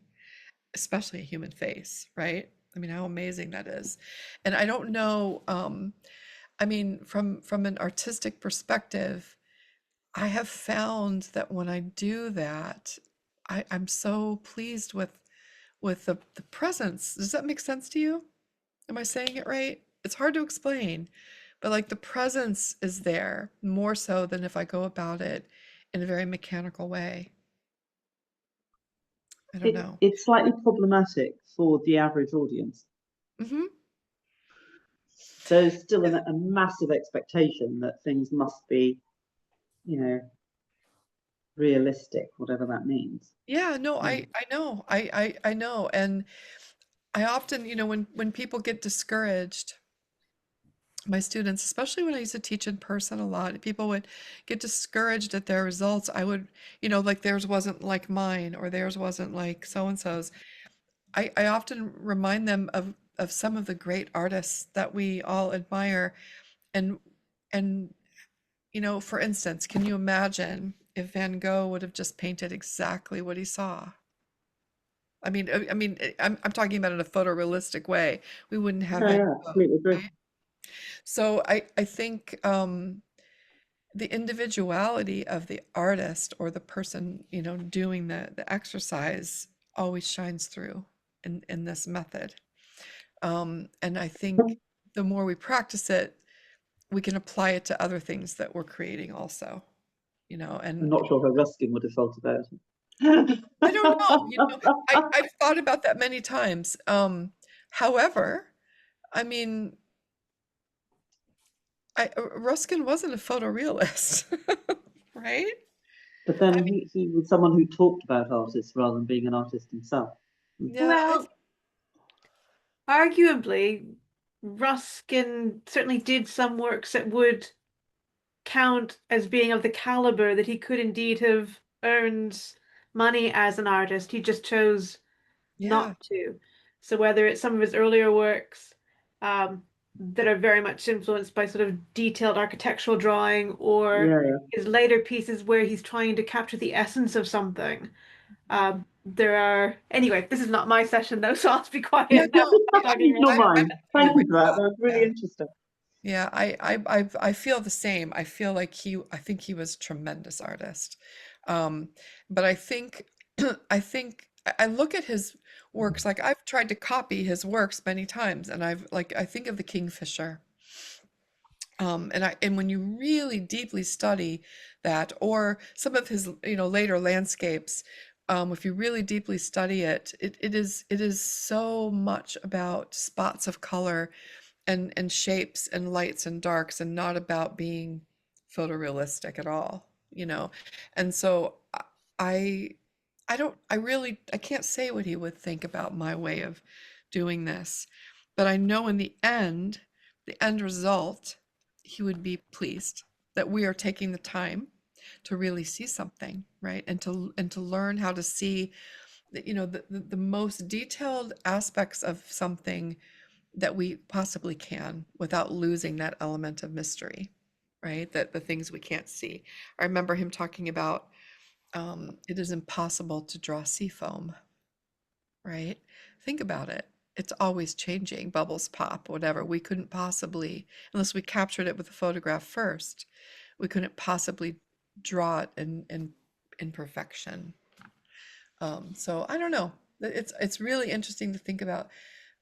especially a human face, right? I mean, how amazing that is. And I don't know, I mean, from an artistic perspective, I have found that when I do that, I'm so pleased with the presence. Does that make sense to you? Am I saying it right? It's hard to explain, but like the presence is there more so than if I go about it in a very mechanical way. I don't know. It's slightly problematic for the average audience. Hmm. There's still a massive expectation that things must be, you know, realistic, whatever that means. Yeah, no, Mm. I know. I know. And I often, when people get discouraged, my students, especially when I used to teach in person a lot, people would get discouraged at their results. I would, like theirs wasn't like mine, or theirs wasn't like so and so's. I often remind them of some of the great artists that we all admire. And for instance, can you imagine if Van Gogh would have just painted exactly what he saw? I'm talking about in a photorealistic way. We wouldn't have Yeah, Van yeah, Gogh, completely agree. right? So I think the individuality of the artist or the person, doing the exercise always shines through in this method. And I think the more we practice it, we can apply it to other things that we're creating also, I'm and not sure how Ruskin would have felt about it. I don't know, I've thought about that many times. However, I mean, Ruskin wasn't a photorealist, right? But I then mean, he was someone who talked about artists rather than being an artist himself. Mm. yeah, Well, arguably, Ruskin certainly did some works that would count as being of the caliber that he could indeed have earned money as an artist. He just chose yeah, not to. So whether it's some of his earlier works that are very much influenced by sort of detailed architectural drawing, or Yeah, yeah. his later pieces where he's trying to capture the essence of something. There are anyway, this is not my session though, so I'll be yeah, quiet now. no, I'm talking Not rubbish. I'm mine. absolutely Thank with you for that. you. That was really Yeah. interesting. Yeah, I feel the same. I feel like I think he was a tremendous artist. Um, but I think, I look at his works, like I've tried to copy his works many times, and I think of the Kingfisher. And when you really deeply study that, or some of his, later landscapes, if you really deeply study it, it is so much about spots of color and shapes and lights and darks, and not about being photorealistic at all, and so I I can't say what he would think about my way of doing this, but I know in the end result, he would be pleased that we are taking the time to really see something, right? And to learn how to see the most detailed aspects of something that we possibly can, without losing that element of mystery, right? That the things we can't see. I remember him talking about, it is impossible to draw sea foam, right? Think about it. It's always changing, bubbles pop, whatever. We couldn't possibly, unless we captured it with a photograph first, we couldn't possibly draw it in perfection. So I don't know. It's really interesting to think about.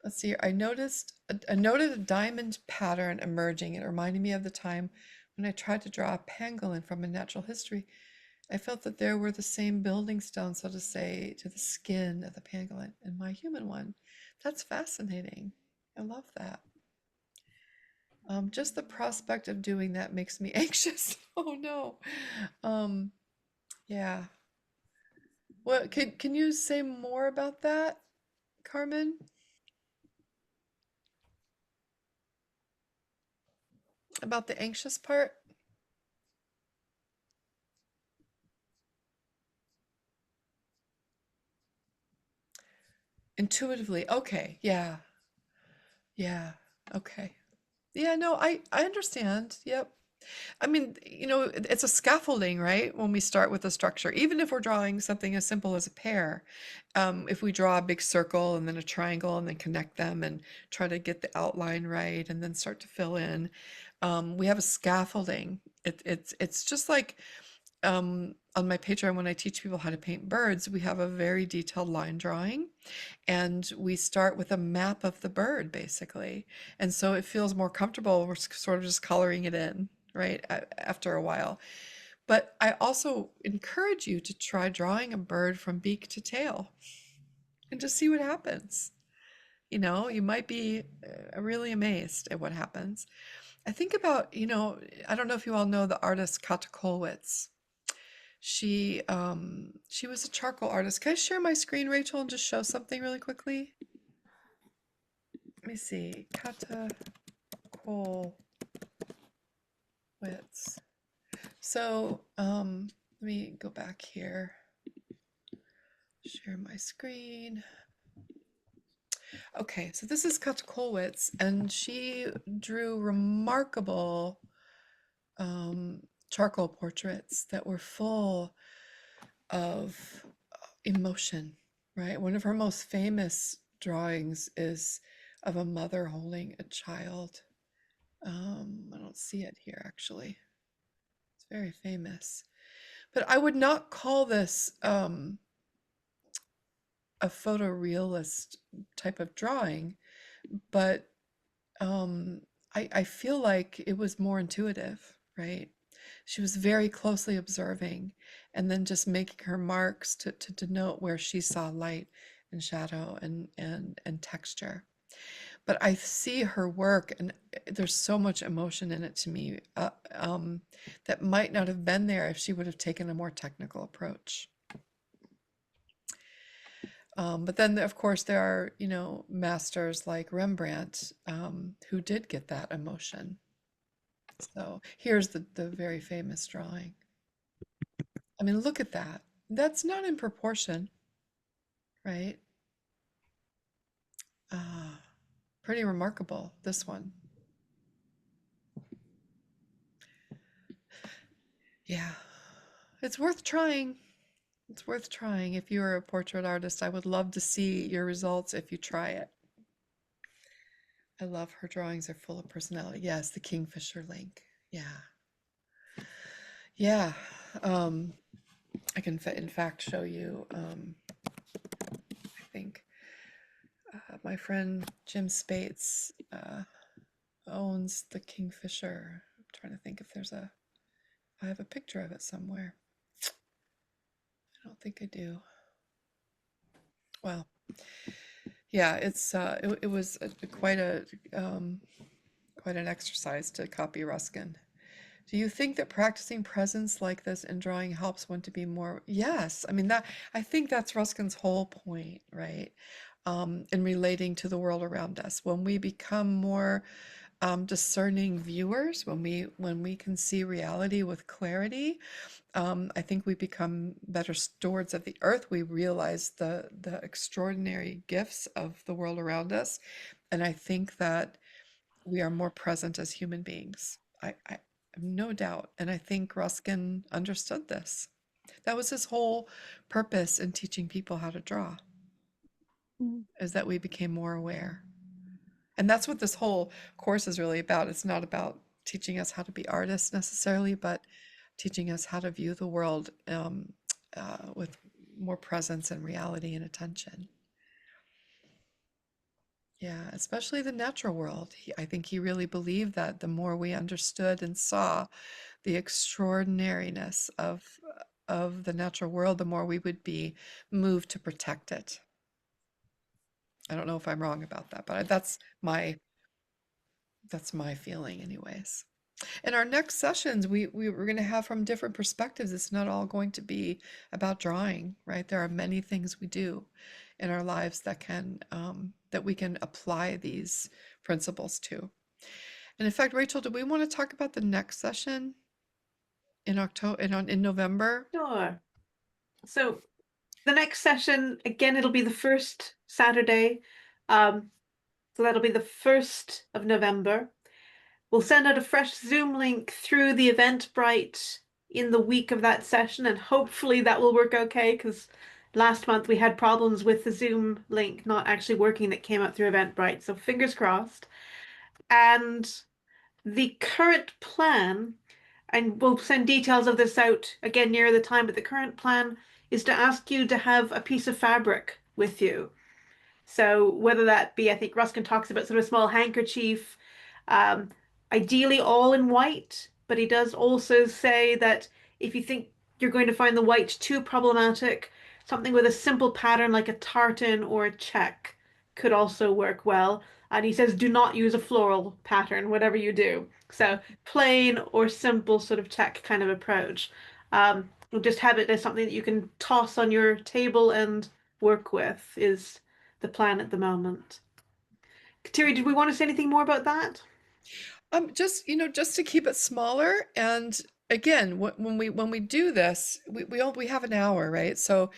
Let's see here. I noted a diamond pattern emerging. It reminded me of the time when I tried to draw a pangolin from a natural history. I felt that there were the same building stones, so to say, to the skin of the pangolin and my human one. That's fascinating. I love that. Just the prospect of doing that makes me anxious. Oh no. Yeah. What can you say more about that, Carmen? About the anxious part? Intuitively. Okay. Yeah. Yeah. Okay. Yeah, no, I understand. Yep. I mean, it's a scaffolding, right? When we start with a structure, even if we're drawing something as simple as a pear, if we draw a big circle and then a triangle and then connect them and try to get the outline right and then start to fill in, we have a scaffolding. It's just like on my Patreon when I teach people how to paint birds, we have a very detailed line drawing and we start with a map of the bird basically, and so it feels more comfortable. We're sort of just coloring it in, right, after a while. But I also encourage you to try drawing a bird from beak to tail and just see what happens. You might be really amazed at what happens. I think about, I don't know if you all know the artist Kata Kollwitz. She was a charcoal artist. Can I share my screen, Rachel, and just show something really quickly? Let me see. Kata Kollwitz. So, let me go back here. Share my screen. Okay, so this is Kata Kollwitz, and she drew remarkable charcoal portraits that were full of emotion, right? One of her most famous drawings is of a mother holding a child. I don't see it here actually. It's very famous. But I would not call this a photorealist type of drawing, but I feel like it was more intuitive, right? She was very closely observing and then just making her marks to denote where she saw light and shadow and texture. But I see her work, and there's so much emotion in it to me that might not have been there if she would have taken a more technical approach. But then, of course, there are, masters like Rembrandt who did get that emotion. So here's the very famous drawing. I mean, look at that. That's not in proportion, right? Ah, pretty remarkable, this one. Yeah, it's worth trying. It's worth trying. If you're a portrait artist, I would love to see your results if you try it. I love her drawings are full of personality. Yes, the Kingfisher link. Yeah. Yeah. I can in fact show you, I think my friend Jim Spates owns the Kingfisher. I'm trying to think if I have a picture of it somewhere. I don't think I do. Well, yeah, it was quite an exercise to copy Ruskin. Do you think that practicing presence like this in drawing helps one to be more? Yes, I mean I think that's Ruskin's whole point, right? In relating to the world around us. When we become more discerning viewers, when we can see reality with clarity, I think we become better stewards of the earth. We realize the extraordinary gifts of the world around us, and I think that we are more present as human beings. I have no doubt, and I think Ruskin understood this. That was his whole purpose in teaching people how to draw, is that we became more aware. And that's what this whole course is really about. It's not about teaching us how to be artists necessarily, but teaching us how to view the world with more presence and reality and attention. Yeah, especially the natural world. I think he really believed that the more we understood and saw the extraordinariness of the natural world, the more we would be moved to protect it. I don't know if I'm wrong about that, but that's my feeling anyways. And our next sessions, we're going to have from different perspectives. It's not all going to be about drawing, right? There are many things we do in our lives that can that we can apply these principles to. And in fact, Rachel, do we want to talk about the next session in October, in November? Sure. So the next session, again, it'll be the first Saturday. So that'll be the 1st of November. We'll send out a fresh Zoom link through the Eventbrite in the week of that session, and hopefully that will work okay because last month we had problems with the Zoom link not actually working that came out through Eventbrite. So fingers crossed. And the current plan, and we'll send details of this out again near the time, but the current plan is to ask you to have a piece of fabric with you. So whether that be, I think Ruskin talks about sort of a small handkerchief, um, ideally all in white, but he does also say that if you think you're going to find the white too problematic, something with a simple pattern like a tartan or a check could also work well. And he says do not use a floral pattern, whatever you do. So plain or simple sort of check kind of approach. We'll just have it as something that you can toss on your table and work with is the plan at the moment. Kateri, did we want to say anything more about that? Just, just to keep it smaller. And again, when we do this, we have an hour, right? So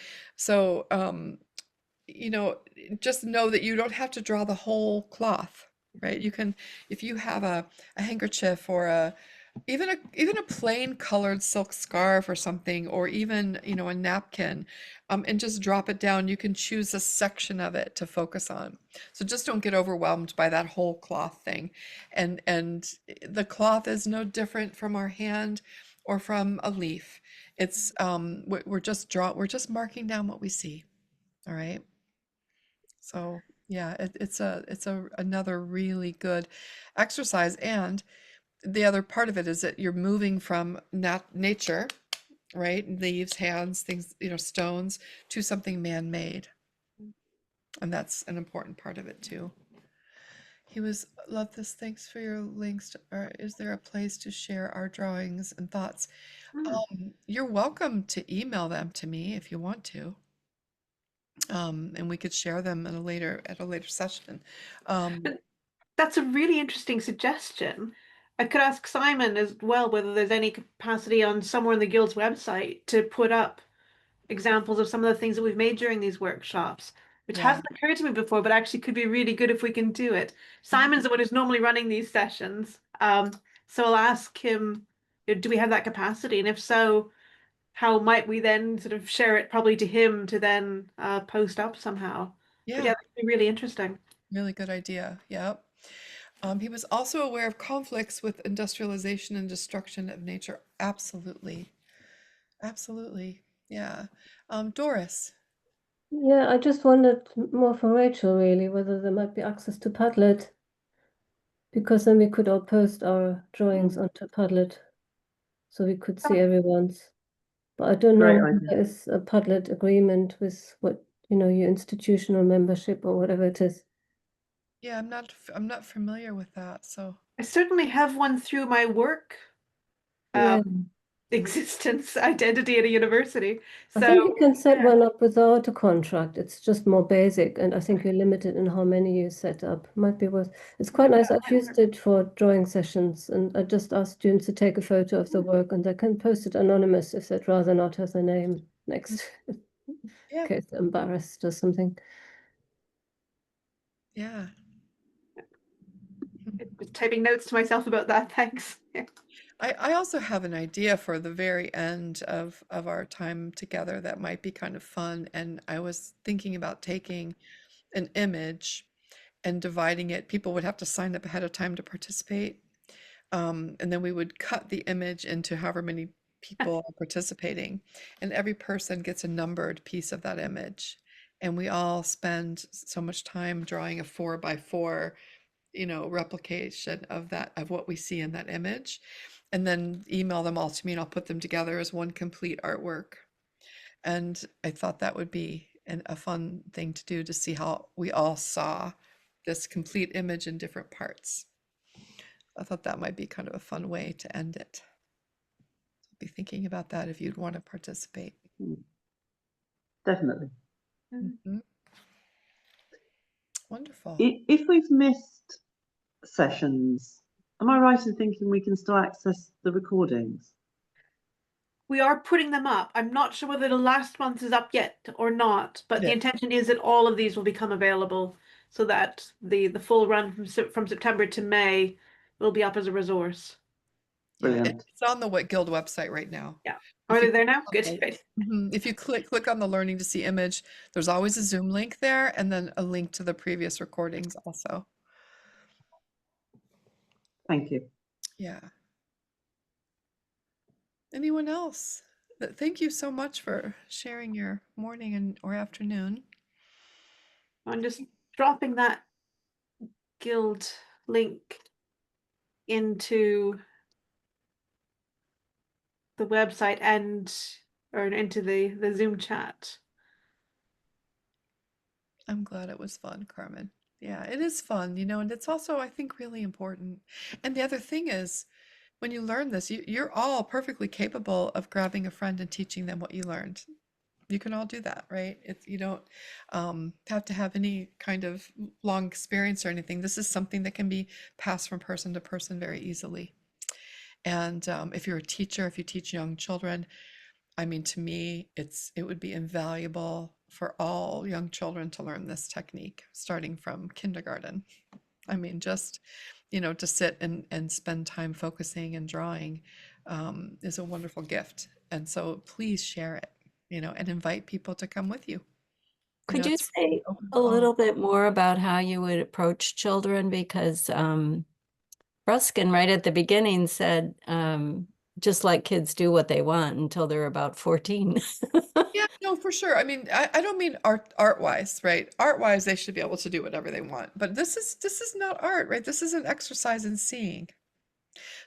you know, just know that you don't have to draw the whole cloth, right? You can, if you have a handkerchief or even a plain colored silk scarf or something, or even, a napkin, and just drop it down. You can choose a section of it to focus on. So just don't get overwhelmed by that whole cloth thing. And the cloth is no different from our hand or from a leaf. It's we're just marking down what we see. All right. So yeah, it's another really good exercise. And the other part of it is that you're moving from nature, right? Leaves, hands, things, stones, to something man-made. And that's an important part of it too. He was, love this. Thanks for your links. Is there a place to share our drawings and thoughts? Hmm. You're welcome to email them to me if you want to. And we could share them at a later session. Um, That's a really interesting suggestion. I could ask Simon as well whether there's any capacity on somewhere on the Guild's website to put up examples of some of the things that we've made during these workshops, which yeah. hasn't occurred to me before, but actually could be really good if we can do it. Mhm. Simon's the one who's normally running these sessions. So I'll ask him, do we have that capacity? And if so, how might we then sort of share it probably to him to then post up somehow? But Yeah, yeah, that'd be really interesting. really good idea. Yep. He was also aware of conflicts with industrialization and destruction of nature. Absolutely. Absolutely. Yeah. Doris. Yeah, I just wondered more from Rachel really whether there might be access to Padlet, because then we could all post our drawings onto Padlet so we could see everyone's. But I don't know Great whether idea. there is a Padlet agreement with what, your institutional membership or whatever it is. Yeah, I'm not familiar with that. So I certainly have one through my work Yeah, existence identity at a university. I So think you can set yeah, one up without a contract. It's just more basic, and I think you're limited in how many you set up. Might be worth. It's quite nice. I've that might used work. it for drawing sessions, and I just ask students to take a photo of the work, and they can post it anonymous if they'd rather not have their name next, in yeah, case they're embarrassed or something. yeah. Just typing notes to myself about that. Thanks. Yeah. I also have an idea for the very end of our time together that might be kind of fun. And I was thinking about taking an image and dividing it. People would have to sign up ahead of time to participate. And then we would cut the image into however many people are participating, and every person gets a numbered piece of that image. And we all spend so much time drawing a 4 by 4, replication of what we see in that image, and then email them all to me, and I'll put them together as one complete artwork. And I thought that would be a fun thing to do, to see how we all saw this complete image in different parts. I thought that might be kind of a fun way to end it. So be thinking about that if you'd want to participate. Definitely. Mhm. Wonderful. If we've missed sessions, am I right in thinking we can still access the recordings? We are putting them up. I'm not sure whether the last month is up yet or not, but the Yeah. intention is that all of these will become available so that the full run from September to May will be up as a resource. Yeah, Brilliant. it's on the Guild website right now. Yeah. If Are you they there now? click Good. on Good. if you click on the learning to see image, there's always a Zoom link there and then a link to the previous recordings also. Thank you. Yeah. Anyone else? Thank you so much for sharing your morning and or afternoon. I'm just dropping that guild link into the website and or into the Zoom chat. I'm glad it was fun, Carmen. Yeah, it is fun, you know, and it's also, I think, really important. And the other thing is, when you learn this, you're all perfectly capable of grabbing a friend and teaching them what you learned. You can all do that, right? You don't have to have any kind of long experience or anything. This is something that can be passed from person to person very easily. And if you're a teacher, if you teach young children, I mean, to me, it would be invaluable for all young children to learn this technique, starting from kindergarten. I mean, just, you know, to sit and spend time focusing and drawing is a wonderful gift. And so please share it, you know, and invite people to come with you. You Could know, you it's say open a to all. little bit more about how you would approach children? Because Ruskin, right at the beginning, said, just let kids do what they want until they're about 14. Yeah, no, for sure. I mean, I don't mean art wise, right? Art wise, they should be able to do whatever they want. But this is not art, right? This is an exercise in seeing.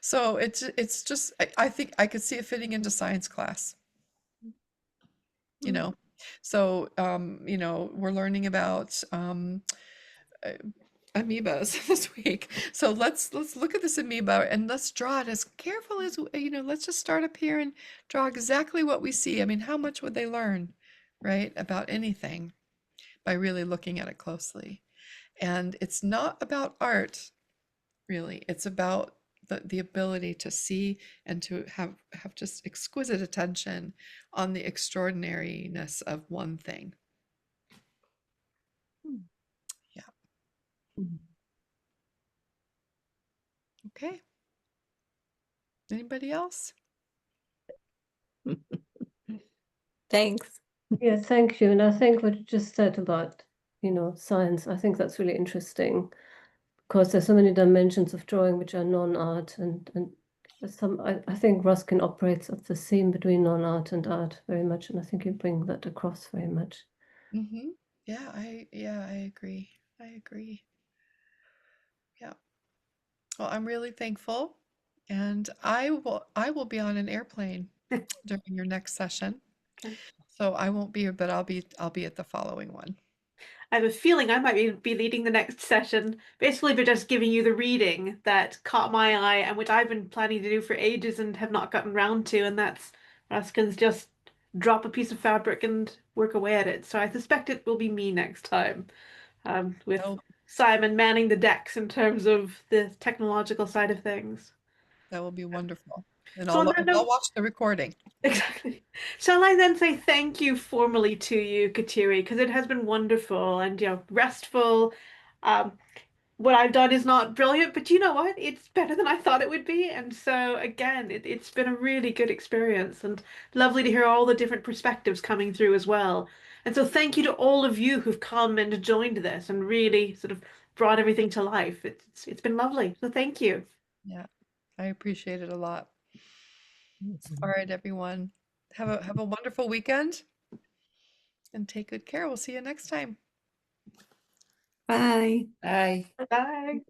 So it's just I think I could see it fitting into science class, you know. So you know, we're learning about uh, amoebas this week. So let's look at this amoeba and let's draw it as careful as you know, let's just start up here and draw exactly what we see. I mean, how much would they learn, right, about anything by really looking at it closely? And it's not about art, really. It's about the ability to see and to have just exquisite attention on the extraordinariness of one thing. Yeah. Okay. Anybody else? Thanks. Yeah, thank you. And I think what you just said about, science, I think that's really interesting because there's so many dimensions of drawing which are non-art and I think Ruskin operates at the seam between non-art and art very much, and I think you bring that across very much. Mm-hmm. Yeah, I agree. I agree. Yeah. Well, I'm really thankful, and I will be on an airplane during your next session. Okay. So I won't be here, but I'll be at the following one. I have a feeling I might be leading the next session, basically by just giving you the reading that caught my eye and which I've been planning to do for ages and have not gotten round to, and that's Ruskin's just drop a piece of fabric and work away at it. So I suspect it will be me next time, with That'll, Simon manning the decks in terms of the technological side of things. that will be wonderful. And So on that I'll note, watch the recording. exactly. Shall I then say thank you formally to you, Kateri, because it has been wonderful and restful. Um, what I've done is not brilliant, but you know what? It's better than I thought it would be. And so again, it's been a really good experience and lovely to hear all the different perspectives coming through as well. And so thank you to all of you who've come and joined this and really sort of brought everything to life. It's been lovely. So thank you. Yeah, I appreciate it a lot. All right, everyone. Have a wonderful weekend and take good care. We'll see you next time. Bye. Bye. Bye.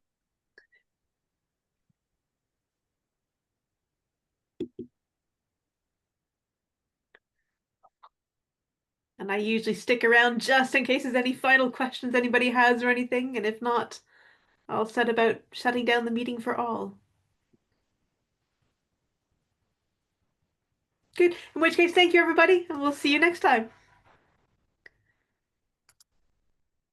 And I usually stick around just in case there's any final questions anybody has or anything. And if not, I'll set about shutting down the meeting for all. Good. In which case, thank you, everybody, and we'll see you next time.